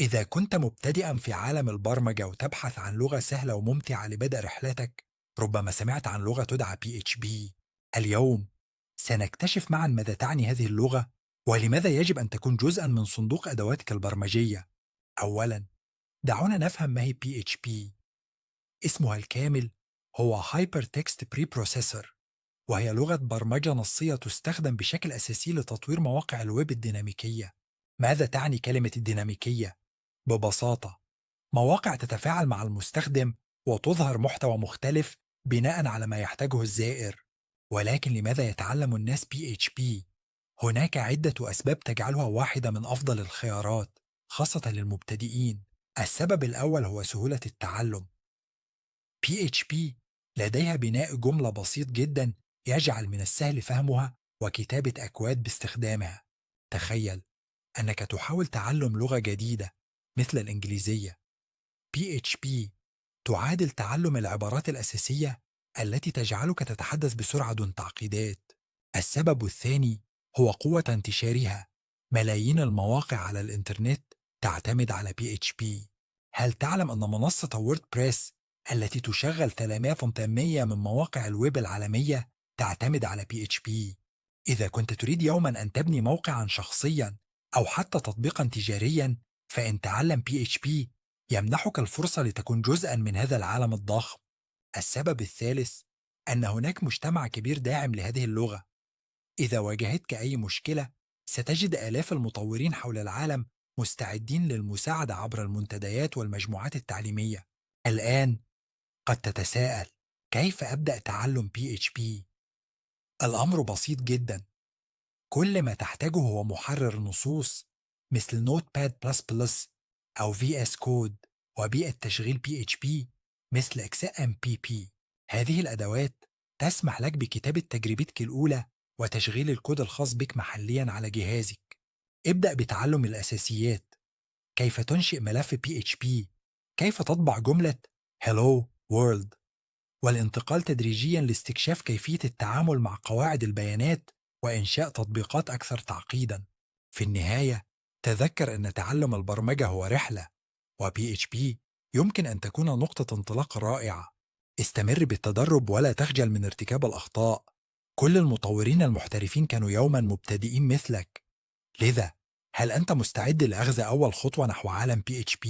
إذا كنت مبتدئا في عالم البرمجة وتبحث عن لغة سهلة وممتعة لبدء رحلتك، ربما سمعت عن لغة تدعى PHP. اليوم سنكتشف معا ماذا تعني هذه اللغة ولماذا يجب أن تكون جزءا من صندوق أدواتك البرمجية. أولا، دعونا نفهم ما هي PHP. اسمها الكامل هو Hypertext Preprocessor، وهي لغة برمجة نصية تستخدم بشكل أساسي لتطوير مواقع الويب الديناميكية. ماذا تعني كلمة الديناميكية؟ ببساطة، مواقع تتفاعل مع المستخدم وتظهر محتوى مختلف بناء على ما يحتاجه الزائر. ولكن لماذا يتعلم الناس PHP؟ هناك عدة أسباب تجعلها واحدة من أفضل الخيارات، خاصة للمبتدئين. السبب الأول هو سهولة التعلم. PHP لديها بناء جملة بسيط جدا يجعل من السهل فهمها وكتابة أكواد باستخدامها. تخيل أنك تحاول تعلم لغة جديدة مثل الإنجليزية. PHP تعادل تعلم العبارات الأساسية التي تجعلك تتحدث بسرعة دون تعقيدات. السبب الثاني هو قوة انتشارها. ملايين المواقع على الإنترنت تعتمد على PHP. هل تعلم أن منصة ووردبريس التي تشغل 300% من مواقع الويب العالمية تعتمد على PHP؟ إذا كنت تريد يوما أن تبني موقعا شخصيا أو حتى تطبيقا تجاريا، فإن تعلم PHP يمنحك الفرصة لتكون جزءا من هذا العالم الضخم. السبب الثالث أن هناك مجتمع كبير داعم لهذه اللغة. إذا واجهتك أي مشكلة، ستجد آلاف المطورين حول العالم مستعدين للمساعدة عبر المنتديات والمجموعات التعليمية. الآن قد تتساءل، كيف أبدأ تعلم PHP؟ الأمر بسيط جدا. كل ما تحتاجه هو محرر نصوص مثل نوت باد بلس بلس أو VS كود، وبيئة تشغيل PHP مثل XAMPP. هذه الأدوات تسمح لك بكتابة تجربتك الأولى وتشغيل الكود الخاص بك محليا على جهازك. ابدأ بتعلم الأساسيات: كيف تنشئ ملف PHP، كيف تطبع جملة Hello World، والانتقال تدريجيا لاستكشاف كيفية التعامل مع قواعد البيانات وإنشاء تطبيقات أكثر تعقيدا. في النهاية، تذكر أن تعلم البرمجة هو رحلة، وPHP يمكن أن تكون نقطة انطلاق رائعة. استمر بالتدرب ولا تخجل من ارتكاب الأخطاء. كل المطورين المحترفين كانوا يوما مبتدئين مثلك. لذا، هل أنت مستعد لأخذ أول خطوة نحو عالم PHP؟